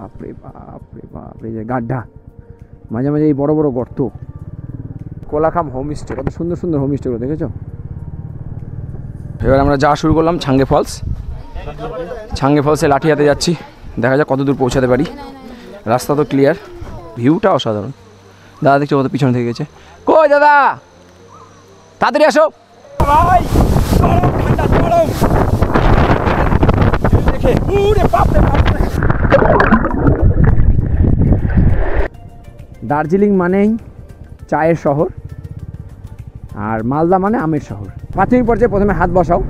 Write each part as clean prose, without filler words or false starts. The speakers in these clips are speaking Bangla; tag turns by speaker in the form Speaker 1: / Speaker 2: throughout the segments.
Speaker 1: বাপরে বাপরে বাপরে, যে গাড্ডা, মাঝে মাঝে এই বড় বড় গর্ত। কোলাখাম হোমস্টে, কত সুন্দর সুন্দর হোমস্টেগুলো দেখেছো। এবার আমরা যাওয়া শুরু করলাম ছাঙ্গে ফলস। ছাঙ্গে ফলসে লাঠি হাতে যাচ্ছি, দেখা যাক কত দূর পৌঁছাতে পারি। রাস্তা তো ক্লিয়ার, ভিউটা অসাধারণ। দাদা দেখছো কত পিছনে থেকে গেছে। কই দাদা, তাড়াতাড়ি আসো। দার্জিলিং মানেই চায়ের শহর, আর মালদা মানে আমের শহর। প্রাথমিক পর্যায়ে প্রথমে হাত বসাও,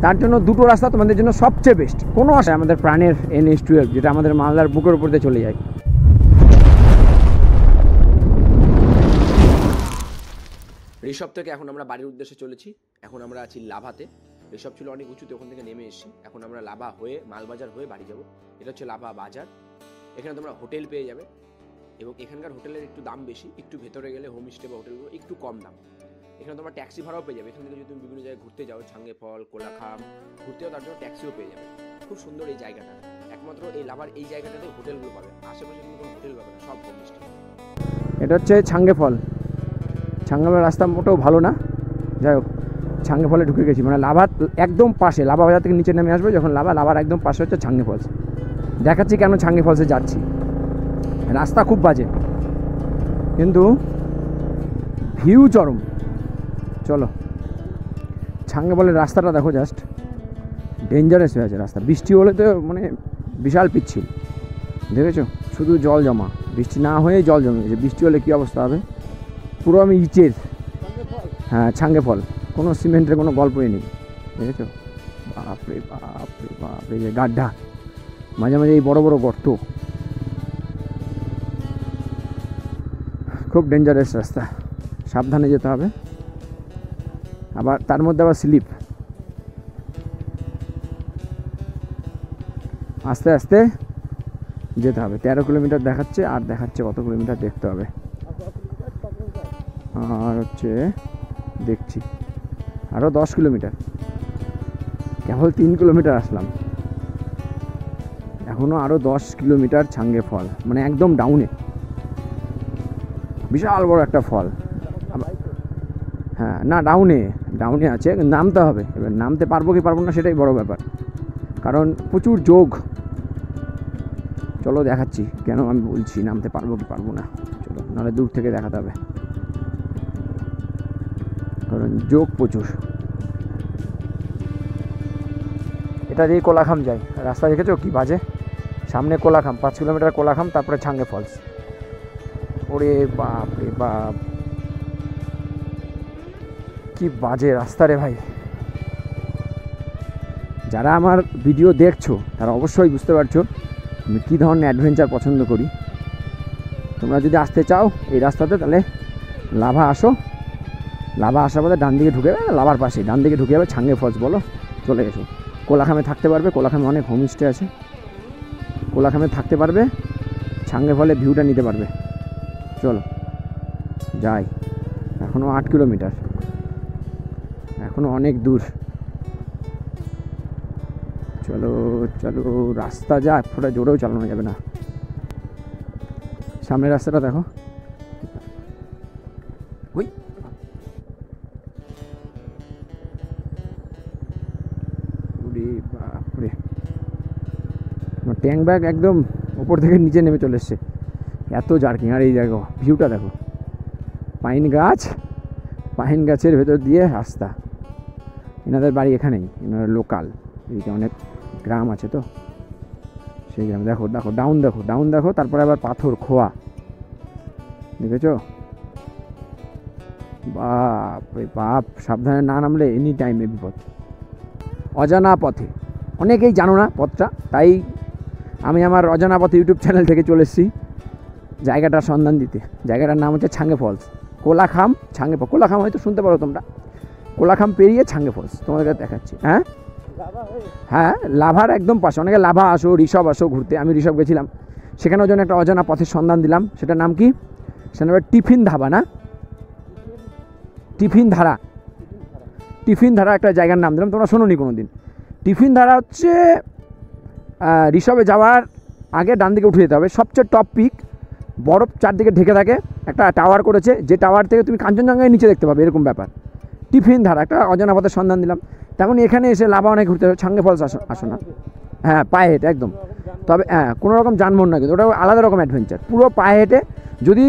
Speaker 1: তার জন্য দুটো রাস্তা তোমাদের জন্য সবচেয়ে বেস্ট। কোনো আসে আমাদের প্রাণের NH12, যেটা আমাদের মালদার বুকের উপর দিয়ে চলে যায়। ঋষভ থেকে এখন আমরা বাড়ির উদ্দেশ্যে চলেছি। এখন আমরা আছি লাভাতে। ঋষভ ছিল অনেক উঁচুতে, ওখান থেকে নেমে এসেছি। এখন আমরা লাভা হয়ে মালবাজার হয়ে বাড়ি যাব। এটা হচ্ছে লাভা বাজার। এখানে তোমরা হোটেল পেয়ে যাবে, এবং এখানকার হোটেলের একটু দাম বেশি, একটু ভেতরে গেলে হোমস্টে বা হোটেলগুলো একটু কম দাম। এখানে তোমার ট্যাক্সি ভাড়াও পেয়ে যাবে। এখান থেকে যদি তুমি বিভিন্ন জায়গায় ঘুরতে যাও, ছাঙ্গে ফল, কোলাখাম ঘুরতেও, তার জন্য ট্যাক্সিও পেয়ে যাবে। খুব সুন্দর এই জায়গাটা। একমাত্র এই লাভার এই জায়গাটাতে হোটেলগুলো পাবে, আশেপাশে কিন্তু কোনো হোটেল পাবে না, সব হোমস্টে। এটা হচ্ছে ছাঙ্গে ফল। ছাঙ্গে ফলের রাস্তা মোটেও ভালো না, যাই হোক ছাঙ্গে ফলে ঢুকে গেছি। মানে লাভার একদম পাশে, লাভা বাজার থেকে নিচে নেমে আসবে যখন লাভার একদম পাশে হচ্ছে ছাঙ্গে ফলস। দেখাচ্ছি কেন ছাঙ্গে ফলসে যাচ্ছি। রাস্তা খুব বাজে, কিন্তু ভিউ চরম। চলো, ছাঙ্গে ফলের রাস্তাটা দেখো, জাস্ট ডেঞ্জারাস হয়ে আছে রাস্তা। বৃষ্টি হলে তো মানে বিশাল পিচ্ছিল, দেখেছো, শুধু জল জমা। বৃষ্টি না হয়ে জল জমে গেছে, বৃষ্টি হলে কী অবস্থা হবে। পুরো আমি ইচের, হ্যাঁ ছাঙ্গে ফল, কোনো সিমেন্টের কোনো গল্পই নেই, দেখেছো। বাপরে বাপরে বাপরে, যে গাড্ডা, মাঝে মাঝে এই বড় বড় গর্ত, খুব ডেঞ্জারাস রাস্তা, সাবধানে যেতে হবে। আবার তার মধ্যে আবার স্লিপ। আস্তে আস্তে যেতে হবে। 13 কিলোমিটার দেখাচ্ছে, আর দেখাচ্ছে কত কিলোমিটার দেখতে হবে। আর হচ্ছে দেখছি আরও 10 কিলোমিটার। কেবল 3 কিলোমিটার আসলাম, এখনও আরও 10 কিলোমিটার ছাঙ্গে ফল, মানে একদম ডাউনে। বিশাল বড় একটা ফল। হ্যাঁ না, ডাউনে আছে, নামতে হবে। এবার নামতে পারবো কি পারবো না সেটাই বড় ব্যাপার, কারণ প্রচুর যোগ। চলো দেখাচ্ছি কেন আমি বলছি নামতে পারবো কি পারবো না। চলো, নাহলে দূর থেকে দেখাতে হবে, কারণ যোগ প্রচুর। এটা দিয়ে কোলাখাম যায় রাস্তা, দেখেছো কি বাজে। সামনে কোলাখাম, 5 কিলোমিটার কোলাখাম, তারপরে ছাঙ্গে ফলস। ওরে বাপ রে বাপ, কি বাজে রাস্তা রে ভাই। যারা আমার ভিডিও দেখছো তারা অবশ্যই বুঝতে পারছো আমি কী ধরনের অ্যাডভেঞ্চার পছন্দ করি। তোমরা যদি আসতে চাও এই রাস্তাতে, তাহলে লাভা আসো। লাভা আসার পথে ডান দিকে ঢুকে যাবে, লাভার পাশে ডান দিকে ঢুকে যাবে ছাঙ্গে ফলস, বলো চলে এসো। কোলাখামে থাকতে পারবে, কোলাখামে অনেক হোমস্টে আছে, কোলাখামে থাকতে পারবে, ছাঙ্গে ফলে ভিউটা নিতে পারবে। চলো যাই, এখনও 8 কিলোমিটার, এখনও অনেক দূর। চলো চলো, রাস্তা যা ফোটা জোরেও চালানো যাবে না। সামনের রাস্তাটা দেখো, ওই বাপরে, ট্যাঙ্ক ব্যাগ একদম ওপর থেকে নিচে নেমে চলে এসছে, এত জার্কিং। আর এই দেখো ভিউটা দেখো, পাইন গাছের ভেতর দিয়ে রাস্তা। এনাদের বাড়ি এখানেই, এনারা লোকাল, এইটা অনেক গ্রাম আছে তো সেই গ্রাম। দেখো দেখো ডাউন দেখো, তারপরে আবার পাথর খোয়া, দেখেছো। বাপ রে বাপ, সাবধানে না নামলে এনি টাইমে বিপদ। অজানা পথে, অনেকেই জানো না পথটা, তাই আমি আমার অজানা পথে ইউটিউব চ্যানেল থেকে চলে এসেছি জায়গাটার সন্ধান দিতে। জায়গাটার নাম হচ্ছে ছাঙ্গে ফলস, কোলাখাম ছাঙ্গে ফল। কোলাখাম হয়তো শুনতে পারো তোমরা, কোলাখাম পেরিয়ে ছাঙ্গে ফলস তোমাদেরকে দেখাচ্ছি। হ্যাঁ লাভার একদম পাশে। অনেকে লাভা আসো, ঋষভ আসো ঘুরতে, আমি ঋষভ গেছিলাম, সেখানেও যেন একটা অজানা পথের সন্ধান দিলাম। সেটার নাম কি? সেটা নাম টিফিন ধাবা, না টিফিন ধারা একটা জায়গার নাম দিলাম, তোমরা শোনোনি কোনো দিন। টিফিন ধারা হচ্ছে ঋষভে যাওয়ার
Speaker 2: আগে ডান দিকে উঠে যেতে হবে। সবচেয়ে টপ পিক, বরফ চারদিকে ঢেকে থাকে, একটা টাওয়ার করেছে, যে টাওয়ার থেকে তুমি কাঞ্চনজঙ্ঘায় নিচে দেখতে পাবে, এরকম ব্যাপার। টিফিন ধারা, একটা অজানা পথের সন্ধান দিলাম। তেমনই এখানে এসে লাভা অনেক ঘুরতে হবে। ছাঙ্গে ফলস আসো না, হ্যাঁ পায়ে হেঁটে একদম। তবে হ্যাঁ কোনো রকম যানবাহন না, কিন্তু ওটা আলাদা রকম অ্যাডভেঞ্চার, পুরো পায়ে হেঁটে। যদি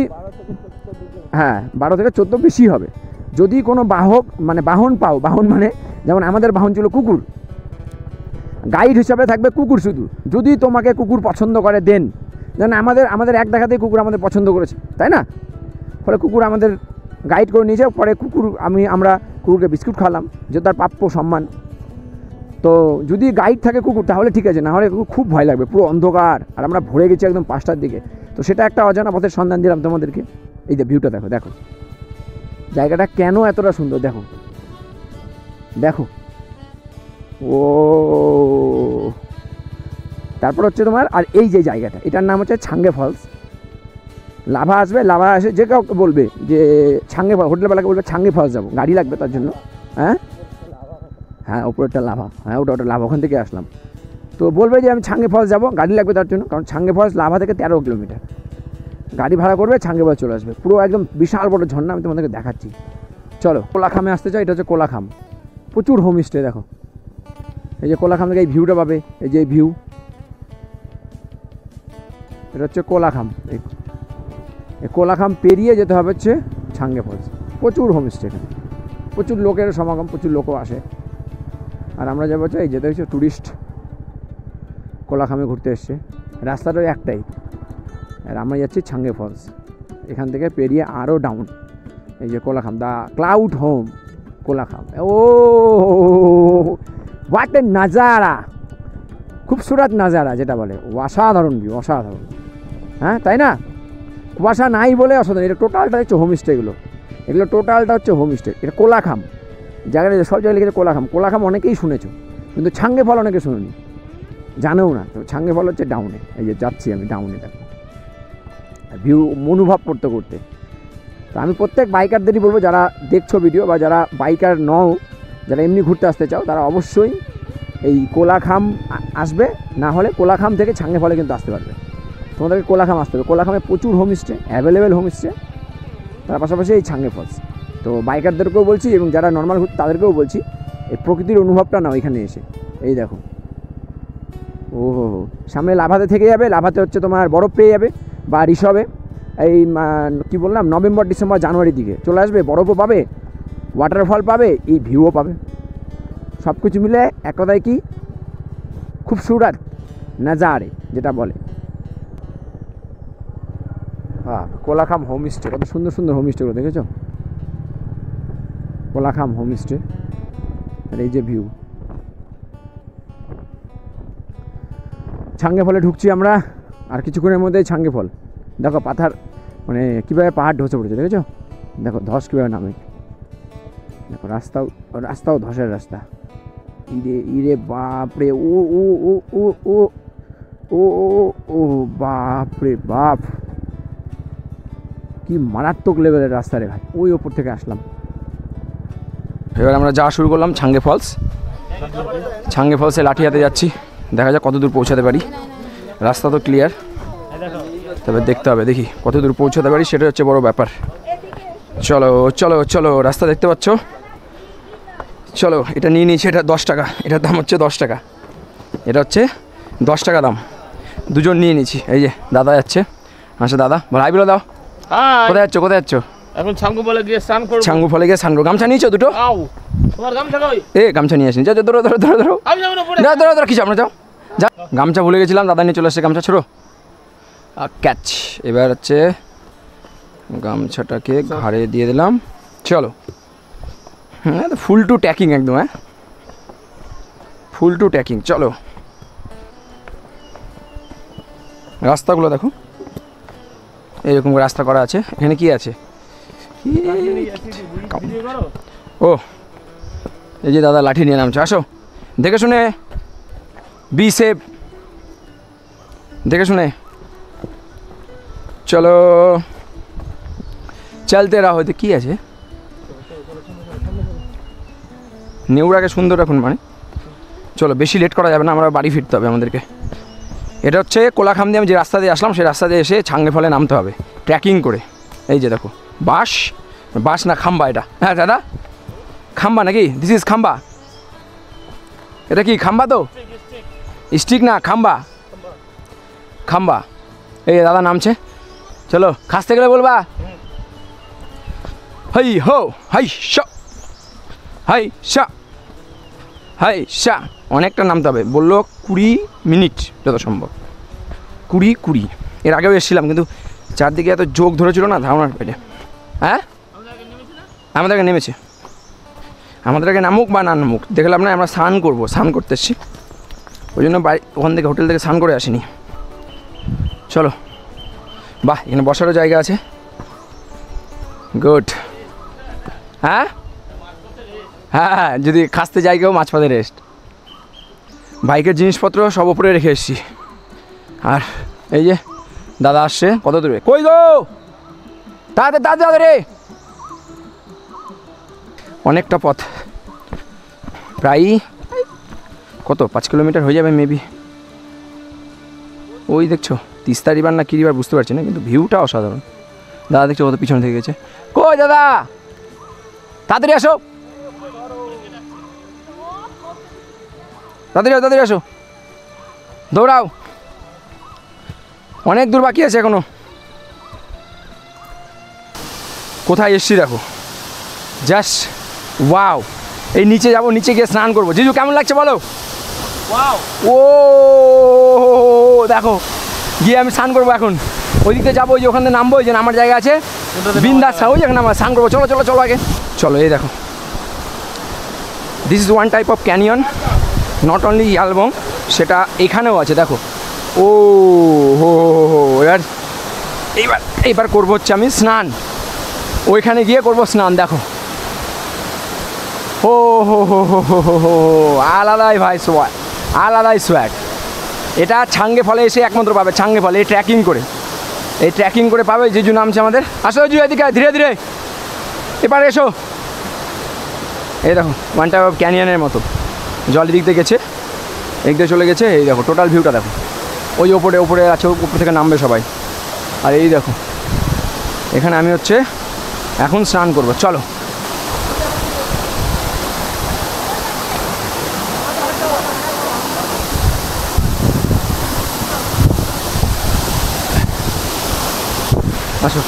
Speaker 2: হ্যাঁ 12 থেকে 14 বেশি হবে। যদি কোনো বাহন পাও, বাহন মানে যেমন আমাদের বাহন ছিল কুকুর, গাইড হিসাবে থাকবে কুকুর শুধু। যদি তোমাকে কুকুর পছন্দ করে দেন, যেন আমাদের এক দেখাতেই কুকুর আমাদের পছন্দ করেছে, তাই না? ফলে কুকুর আমাদের গাইড করে নিয়েছে। পরে আমরা কুকুরকে বিস্কুট খাওয়ালাম, যে তার প্রাপ্য সম্মান। তো যদি গাইড থাকে কুকুর তাহলে ঠিক আছে, না হলে কুকুর খুব ভয় লাগবে, পুরো অন্ধকার, আর আমরা ভরে গেছি একদম 5টার দিকে। তো সেটা একটা অজানা পথের সন্ধান দিলাম তোমাদেরকে। এই যে ভিউটা দেখো, দেখো জায়গাটা কেন এতটা সুন্দর, দেখো দেখো। ও তারপর হচ্ছে তোমার, আর এই যে জায়গাটা, এটার নাম হচ্ছে ছাঙ্গে ফলস। লাভা আসবে, লাভা আসে যে কাউকে বলবে যে ছাঙ্গে ফলস, হোটেলবেলাকে বলবে ছাঙ্গে ফলস যাবো, গাড়ি লাগবে তার জন্য। হ্যাঁ উপরেরটা লাভা, হ্যাঁ ওটা লাভা, ওখান থেকে আসলাম। তো বলবে যে আমি ছাঙ্গে ফলস যাবো, গাড়ি লাগবে তার জন্য, কারণ ছাঙ্গে ফলস লাভা থেকে 13 কিলোমিটার। গাড়ি ভাড়া করবে, ছাঙ্গে ফলস চলে আসবে। পুরো একদম বিশাল বড় ঝর্ণা, আমি তোমাদেরকে দেখাচ্ছি। চলো কোলাখামে আসতে চাই, এটা হচ্ছে কোলাখাম। প্রচুর হোমস্টে দেখো। এই যে কোলাখাম থেকে এই ভিউটা পাবে, এই যে ভিউ, এটা হচ্ছে কোলাখাম। এই কোলাখাম পেরিয়ে যেতে হবে হচ্ছে ছাঙ্গে ফলস। প্রচুর হোমস্টে এখানে, প্রচুর লোকের সমাগম, প্রচুর লোকও আসে। আর আমরা যাবো হচ্ছে এই যেতে হচ্ছে ট্যুরিস্ট, কোলাখামে ঘুরতে এসছে। রাস্তাটা একটাই, আর আমরা যাচ্ছি ছাঙ্গে ফলস। এখান থেকে পেরিয়ে আরও ডাউন, এই যে Kolakham, the cloud home Kolakham. Oh what a নাজারা, খুবসুরত নাজারা যেটা বলে, অসাধারণ ভিউ, অসাধারণ। হ্যাঁ তাই না? কুয়াশা নাই বলে অসাধারণ। এটা টোটালটা হচ্ছে হোমস্টে, এগুলো টোটালটা হচ্ছে হোমস্টে। এটা কোলাখাম জায়গাটা, সব জায়গায় লিখেছে কোলাখাম। কোলাখাম অনেকেই শুনেছো, কিন্তু ছাঙ্গে ফল অনেকে শুনেনি, জানেও না। তো ছাঙ্গে ফল হচ্ছে ডাউনে, এই যে যাচ্ছি আমি ডাউনে, দেখো ভিউ অনুভব করতে করতে। তো আমি প্রত্যেক বাইকারদেরই বলবো, যারা দেখছো ভিডিও বা যারা বাইকার নও, যারা এমনি ঘুরতে আসতে চাও, তারা অবশ্যই এই কোলাখাম আসবে। না হলে কোলাখাম থেকে ছাঙ্গে ফলে কিন্তু আসতে পারবে। তোমাদেরকে কোলাখাম আসতে হবে। কোলাখামে প্রচুর হোমস্টে, অ্যাভেলেবেল হোমস্টে, তার পাশাপাশি এই ছাঙ্গে ফলস। তো বাইকারদেরকেও বলছি এবং যারা নর্মাল ঘুরতে তাদেরকেও বলছি, এই প্রকৃতির অনুভবটা নাও এখানে এসে। এই দেখো, ও সামনে লাভাতে থেকে যাবে, লাভাতে হচ্ছে তোমার বরফ পেয়ে যাবে, বা ঋষভে এই কী বললাম, নভেম্বর ডিসেম্বর জানুয়ারির দিকে চলে আসবে, বরফও পাবে, ওয়াটারফল পাবে, এই ভিউও পাবে। সব কিছু মিলে এক কথায় কি খুবসুরত নাজারে যেটা বলে। হ্যাঁ কোলাখাম হোমস্টে, কত সুন্দর সুন্দর হোমস্টেগুলো দেখেছো? কোলাখাম হোমস্টে, আর এই যে ভিউ। ছাঙ্গে ফলে ঢুকছি আমরা, আর কিছুক্ষণের মধ্যেই ছাঙ্গে ফল। দেখো পাথার, মানে কীভাবে পাহাড় ধসে পড়েছে, দেখেছো? দেখো ধস কীভাবে নামে, দেখো রাস্তাও ধসের রাস্তা। ইরে বাপরে, ও ও ও ও ও ও ও বাপরে বাপ, কি মারাত্মক লেভেলের রাস্তা রে ভাই। ওই ওপর থেকে আসলাম, এবার আমরা যাওয়া শুরু করলাম ছাঙ্গে ফলস। ছাঙ্গে ফলসে লাঠি হাতে যাচ্ছি, দেখা যাক কত দূর পৌঁছাতে পারি। রাস্তা তো ক্লিয়ার, তবে দেখতে হবে, দেখি কত দূর পৌঁছাতে পারি, সেটা হচ্ছে বড় ব্যাপার। চলো চলো চলো, রাস্তা দেখতে পাচ্ছ? চলো, এটা নিয়ে নিয়েছি, এটা 10 টাকা, এটার দাম হচ্ছে 10 টাকা, এটা হচ্ছে 10 টাকা দাম। দুজন নিয়ে নিয়েছি। এই যে দাদা যাচ্ছে, আচ্ছা দাদা ভাই বলে দাও, কোথায় যাচ্ছ? কোথায় যাচ্ছ?
Speaker 3: এখন ছাঙ্গু ফলে গিয়ে স্নান করব।
Speaker 2: ছাঙ্গু ফলে গিয়ে স্নান করব। গামছা নিয়েছো দুটো?
Speaker 3: আও তোমার গামছা কই?
Speaker 2: এ গামছা নিয়ে আসিনি, যাও ধরো ধরো ধরো ধরো,
Speaker 3: আমি যাব না পড়ে,
Speaker 2: যাও ধরো ধরো, কি আমরা যাও যা। গামছা ভুলে গেছিলাম, দাদা নিয়ে চলে আসছে গামছা, ছোড়ো ক্যাচ। এবার হচ্ছে গামছাটাকে ঘাড়ে দিয়ে দিলাম, চলো। হ্যাঁ ফুল টু ট্যাকিং একদম, হ্যাঁ ফুল টু ট্যাকিং। চলো, রাস্তাগুলো দেখো, এইরকম রাস্তা করা আছে। এখানে কি আছে? ও এই যে দাদা লাঠি নিয়ে নামছে, আসো দেখে শুনে, বি সেফ, দেখে শুনে চলো, চলতে রাহো। কি আছে? নেউরাকে সুন্দর এখন, মানে চলো বেশি লেট করা যাবে না, আমরা বাড়ি ফিরতে হবে আমাদেরকে। এটা হচ্ছে কোলাখাম দিয়ে আমি যে রাস্তা দিয়ে আসলাম সেই রাস্তা দিয়ে এসে ছাঙ্গে ফলে নামতে হবে ট্রেকিং করে। এই যে দেখো বাঁশ, বাঁশ না খাম্বা এটা, হ্যাঁ দাদা খাম্বা নাকি, দিস ইজ খাম্বা, এটা কি খাম্বা তো, স্টিক না খাম্বা, খাম্বা। এই দাদা নামছে, চলো খাসতে গেলে বলবা হাই হো হাই শা, হাই শা, হাই শা। অনেকটা নামতে হবে, বললো 20 মিনিট যত সম্ভব, 20 এর আগেও এসেছিলাম কিন্তু চারদিকে এত যোগ ধরেছিল না ধারণার পেটে। হ্যাঁ আমাদেরকে নেমেছে, আমাদেরকে নামুক বা না নামুক দেখলাম না, আমরা স্নান করবো, স্নান করতে এসেছি ওই জন্য বাড়ি ওখান থেকে হোটেল থেকে স্নান করে আসিনি। চলো বাহ, এখানে বসারও জায়গা আছে, গুড। হ্যাঁ হ্যাঁ, যদি খাসতে যাই কেউ মাঝপথে রেস্ট। বাইকের জিনিসপত্র সব উপরে রেখে এসেছি। আর এই যে দাদা আসছে, কত দূরে, কই গো তাড়াতাড়ি তাড়াতাড়ি, অনেকটা পথ, প্রায় কত 5 কিলোমিটার হয়ে যাবে মেবি। ওই দেখছো তিস্তা রিভার না কি রিভার বুঝতে পারছি না, কিন্তু ভিউটা অসাধারণ। দাদা দেখছো কত পিছনে থেকে গেছে, কই দাদা তাড়াতাড়ি আসো, তাড়াতাড়ি আসো, দৌড়াও, অনেক দূর বাকি আছে এখনো। কোথায় এসছি দেখো, জাস্ট ওয়াও। এই নিচে যাবো, নিচে গিয়ে স্নান করবো। জিজু কেমন লাগছে বলো? ও দেখো গিয়ে আমি স্নান করবো এখন, ওই দিকে যাবো, ওই যে ওখানে নামবো, ওই যে নামার জায়গা আছে বিন্দাস, ওই যেখানে আমরা স্নান করবো। চলো চলো চলো আগে চলো। এই দেখো this is one type of canyon, not only Yalbong, সেটা এখানেও আছে দেখো। ও হো হো, এবার এইবার এইবার করবো হচ্ছে আমি স্নান, ওইখানে গিয়ে করবো স্নান। দেখো ও হো হো হো হো হো হো, আলাদাই ভাই সোয়াগ, আলাদাই সোয়াগ। এটা ছাঙ্গে ফলে এসে একমাত্র পাবে, ছাঙ্গে ফলে এই ট্রেকিং করে পাবে। জিজু নামছে আমাদের, আসো জিজু এদিকে ধীরে ধীরে, এবার এসো। এই দেখো ওয়ান টাইপ অফ ক্যানিয়নের মতো, জল দিক দিয়ে গেছে, এক দিয়ে চলে গেছে। এই দেখো টোটাল ভিউটা দেখো, ওই ওপরে আছে, উপর থেকে নামবে সবাই। আর এই দেখো এখানে আমি হচ্ছে এখন স্নান করবো, চলো। আসো,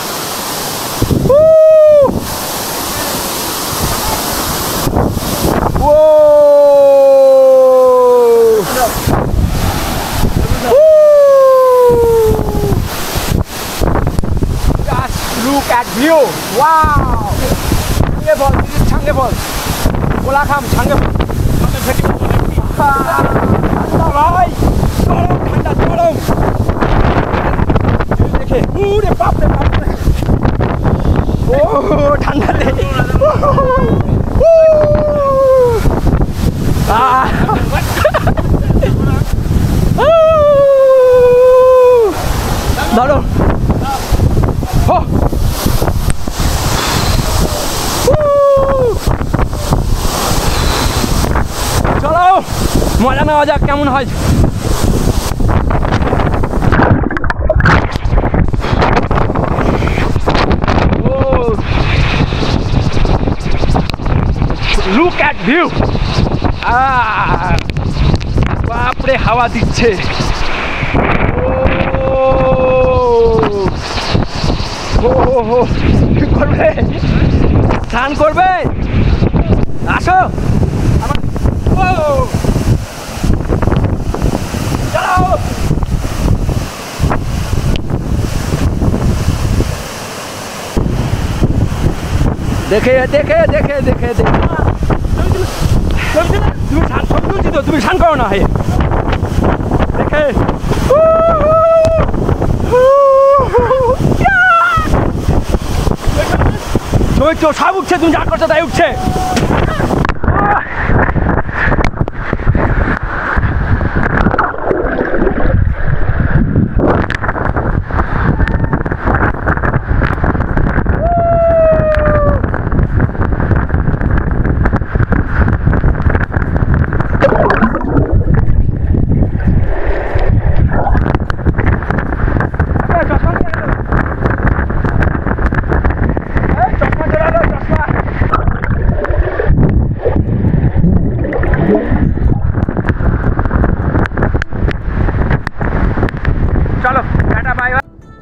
Speaker 2: look at view, wow, ছাঙ্গে ফল, ছাঙ্গে ফল, কোলাখাম ছাঙ্গে ফল, ভাই ঠান্ডা গরম দেখে, উরে বাপরে বাপরে, ও ঠান্ডা দেখে, ধরো চলো মজা নেওয়া যাক কেমন হয়। লুক অ্যাট ভিউ, বাপরে হাওয়া দিচ্ছে, কি করবে, স্নান করবে, আসো দেখে দেখে দেখে দেখে দেখে, তুমি তুমি স্নান করো না, হে দেখে সব উঠছে, তুমি যা করছো তাই উঠছে।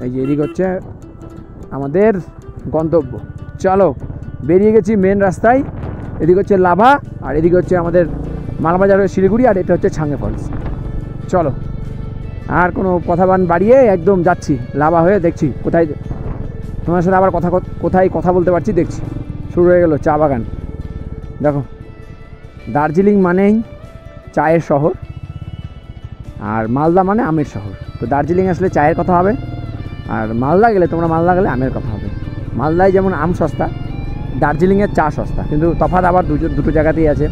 Speaker 2: এই যে এদিকে হচ্ছে আমাদের গন্তব্য। চলো বেরিয়ে গেছি মেন রাস্তায়। এদিকে হচ্ছে লাভা, আর এদিকে হচ্ছে আমাদের মালবাজার হয়ে শিলিগুড়ি, আর এটা হচ্ছে ছাঙ্গে ফলস। চলো আর কোনো কথা বাড়িয়ে একদম যাচ্ছি লাভা হয়ে, দেখছি কোথায় তোমার সাথে আবার কোথায় কথা বলতে পারছি দেখছি। শুরু হয়ে গেল চা বাগান। দেখো দার্জিলিং মানেই চায়ের শহর, আর মালদা মানে আমের শহর। তো দার্জিলিং আসলে চায়ের কথা হবে, আর মালদা গেলে আমের কথা হবে। মালদায় যেমন আম সস্তা, দার্জিলিংয়ের চা সস্তা, কিন্তু তফাৎ আবার দুটো জায়গাতেই আছে।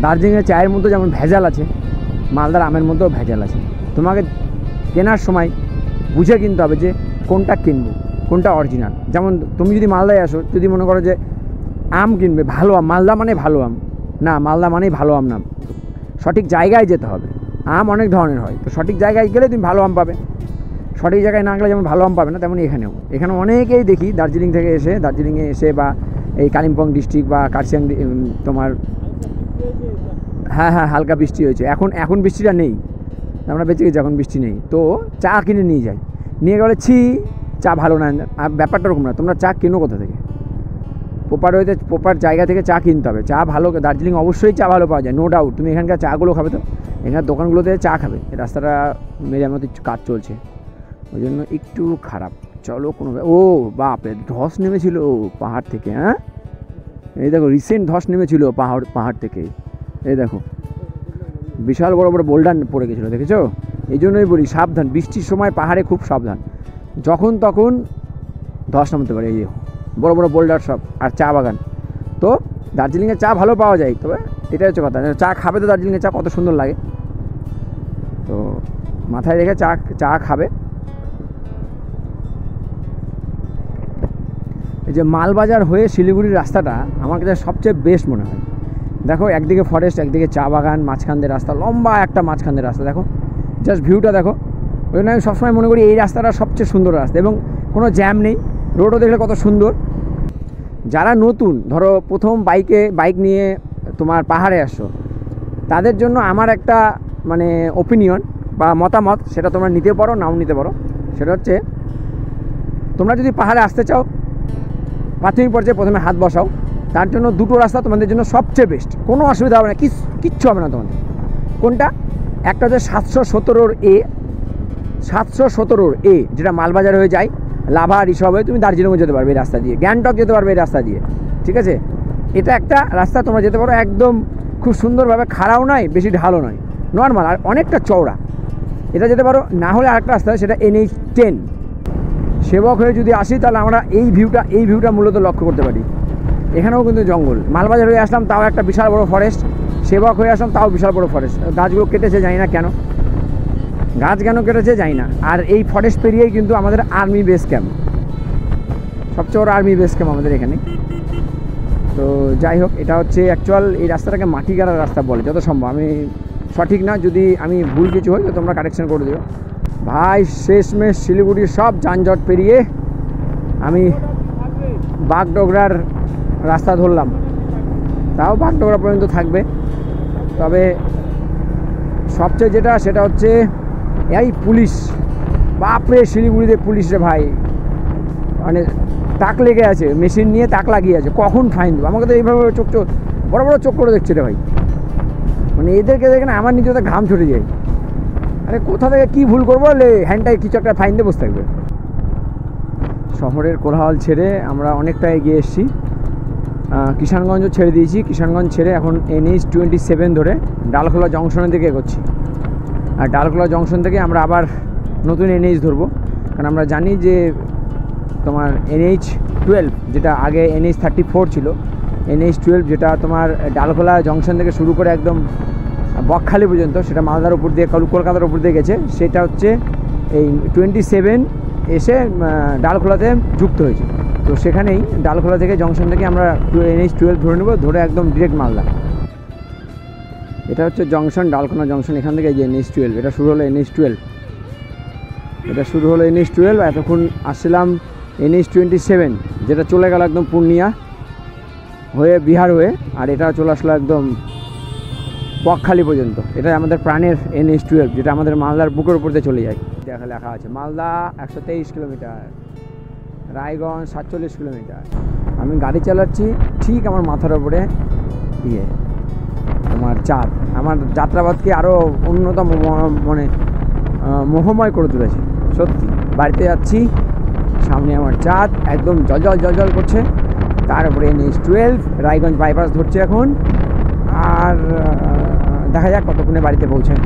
Speaker 2: দার্জিলিংয়ের চায়ের মধ্যে যেমন ভেজাল আছে, মালদার আমের মধ্যেও ভেজাল আছে। তোমাকে কেনার সময় বুঝে কিনতে হবে যে কোনটা কিনবো, কোনটা অরিজিনাল। যেমন তুমি যদি মালদায় আসো, যদি মনে করো যে আম কিনবে ভালো আম, মালদা মানে ভালো আম না, মালদা মানেই ভালো আম না। সঠিক জায়গায় যেতে হবে। আম অনেক ধরনের হয়, তো সঠিক জায়গায় গেলে তুমি ভালো আম পাবে। সঠিক জায়গায় না গেলে যেমন ভালো আম পাবে না, তেমন এখানে অনেকেই দেখি দার্জিলিংয়ে এসে বা এই কালিম্পং ডিস্ট্রিক্ট বা কার্শিয়াং তোমার হ্যাঁ হালকা বৃষ্টি হয়েছে। এখন বৃষ্টিটা নেই, আমরা বেঁচে গেছি, এখন বৃষ্টি নেই। তো চা কিনে নিয়ে যাই, নিয়ে গেলে চা ভালো না। আর ব্যাপারটা ওরকম না, তোমরা চা কেনো কোথা থেকে? প্রপার জায়গা থেকে চা কিনতে হবে। চা ভালো, দার্জিলিং অবশ্যই চা ভালো পাওয়া যায়, নো ডাউট। তুমি এখানকার চাগুলো খাবে, তো এখানকার দোকানগুলোতে চা খাবে। রাস্তাটা মেরামতি কাজ চলছে, ওই জন্য একটু খারাপ। চলো ও বাপরে, ধস নেমেছিল পাহাড় থেকে। হ্যাঁ এই দেখো রিসেন্ট ধস নেমেছিল পাহাড় থেকে। এই দেখো বিশাল বড় বড় বোল্ডার পড়ে গেছিলো, দেখেছো? এই জন্যই বলি সাবধান, বৃষ্টির সময় পাহাড়ে খুব সাবধান, যখন তখন ধস নামতে পারে। এই যে বড় বড় বোল্ডার সব, আর চা বাগান। তো দার্জিলিংয়ে চা ভালো পাওয়া যায়, তবে এটাই হচ্ছে কথা। চা খাবে তো, দার্জিলিংয়ে চা কত সুন্দর লাগে, তো মাথায় রেখে চা খাবে। এই যে মালবাজার হয়ে শিলিগুড়ির রাস্তাটা আমার কাছে সবচেয়ে বেস্ট মনে হয়। দেখো একদিকে ফরেস্ট, একদিকে চা বাগান, মাঝখান দিয়ে রাস্তা, লম্বা একটা মাঝখান দিয়ে রাস্তা। দেখো জাস্ট ভিউটা দেখো। ওই জন্য আমি সবসময় মনে করি এই রাস্তাটা সবচেয়ে সুন্দর রাস্তা, এবং কোনো জ্যাম নেই, রোডও দেখলে কত সুন্দর। যারা নতুন, ধরো প্রথম বাইক নিয়ে তোমার পাহাড়ে আসছো, তাদের জন্য আমার একটা মানে ওপিনিয়ন বা মতামত, সেটা তোমরা নিতে পারো নাও নিতে পারো। সেটা হচ্ছে, তোমরা যদি পাহাড়ে আসতে চাও, প্রাথমিক পর্যায়ে প্রথমে হাত বসাও। তার জন্য দুটো রাস্তা তোমাদের জন্য সবচেয়ে বেস্ট, কোনো অসুবিধা হবে না, কিচ্ছু হবে না তোমাদের। কোনটা? একটা হচ্ছে 717 এ, যেটা মালবাজার হয়ে যায়, লাভা ঋষভ হয়ে তুমি দার্জিলিংও যেতে পারবে এই রাস্তা দিয়ে, গ্যাংটক যেতে পারবে এই রাস্তা দিয়ে, ঠিক আছে? এটা একটা রাস্তা তোমরা যেতে পারো, একদম খুব সুন্দরভাবে, খাড়াও নয়, বেশি ঢালও নয়, নর্মাল, আর অনেকটা চওড়া। এটা যেতে পারো। না হলে আরেকটা রাস্তা, সেটা NH10 সেবক হয়ে যদি আসি, তাহলে আমরা এই ভিউটা মূলত লক্ষ্য করতে পারি। এখানেও কিন্তু জঙ্গল। মালবাজার হয়ে আসলাম, তাও একটা বিশাল বড় ফরেস্ট। সেবক হয়ে আসলাম, তাও বিশাল বড় ফরেস্ট। গাছগুলো কেটেছে, জানি না কেন, গাছ কেন কেটেছে জানি না। আর এই ফরেস্ট পেরিয়েই কিন্তু আমাদের আর্মি বেস ক্যাম্প, সবচেয়ে বড় আর্মি বেস ক্যাম্প আমাদের এখানে। তো যাই হোক, এটা হচ্ছে অ্যাকচুয়াল, এই রাস্তাটাকে মাটি কাটার রাস্তা বলে যত সম্ভব। আমি সঠিক না, যদি আমি ভুল কিছু হই তো তোমরা কারেকশন করে দিও ভাই। শেষমেশ শিলিগুড়ির সব যানজট পেরিয়ে আমি বাগডোগরার রাস্তা ধরলাম। তাও বাগডোগরা পর্যন্ত থাকবে, তবে সবচেয়ে সেটা হচ্ছে এই পুলিশ। বাপরে শিলিগুড়িতে পুলিশ রে ভাই, মানে তাক লেগে আছে, মেশিন নিয়ে তাক লাগিয়ে আছে, কখন ফাইন দেবো। আমাকে তো এইভাবে বড় বড় চোখ করে দেখছে রে ভাই, মানে এদেরকে দেখে না আমার নিজেদের ঘাম ছুটে যায়। আরে কোথা থেকে কী ভুল করবো, হ্যান্ডটায় কিছু একটা ফাইন দিয়ে বসে থাকবে। শহরের কোলাহল ছেড়ে আমরা অনেকটা এগিয়ে এসেছি, কিষানগঞ্জও ছেড়ে দিয়েছি। কিষানগঞ্জ ছেড়ে এখন NH27 ধরে ডালখোলা জংশনের দিকে এগোচ্ছি। আর ডালখোলা জংশন থেকে আমরা আবার নতুন NH ধরবো, কারণ আমরা জানি যে তোমার NH12, যেটা আগে NH34 ছিল, NH12 যেটা তোমার ডালখোলা জংশন থেকে শুরু করে একদম বকখালি পর্যন্ত, সেটা মালদার উপর দিয়ে, কলকাতার উপর দিয়ে গেছে, সেটা হচ্ছে এই 27 এসে ডালখোলাতে যুক্ত হয়েছে। তো সেখানেই ডালখোলা থেকে জংশন থেকে আমরা NH12 ধরে নেব, ধরে একদম ডিরেক্ট মালদা। এটা হচ্ছে জংশন, ডালখোলা জংশন। এখান থেকে যে NH12, এটা শুরু হলো NH12, এতক্ষণ আসছিলাম NH27, যেটা চলে গেল একদম পূর্ণিয়া হয়ে, বিহার হয়ে, আর এটা চলে আসলো একদম বকখালি পর্যন্ত। এটাই আমাদের প্রাণের NH12, যেটা আমাদের মালদার বুকের উপর দিয়ে চলে যায়। দেখা লেখা আছে মালদা 123 কিলোমিটার, রায়গঞ্জ 47 কিলোমিটার। আমি গাড়ি চালাচ্ছি, ঠিক আমার মাথার উপরে তোমার চাঁদ আমার যাত্রাপথকে আরও অন্যতম মানে মোহময় করে তুলেছে। সত্যি বাড়িতে যাচ্ছি, সামনে আমার চাঁদ একদম জলজল জলজল করছে, তার উপরে NH12, রায়গঞ্জ বাইপাস ধরছে এখন। আর দেখা যাক কতক্ষণে বাড়িতে পৌঁছায়।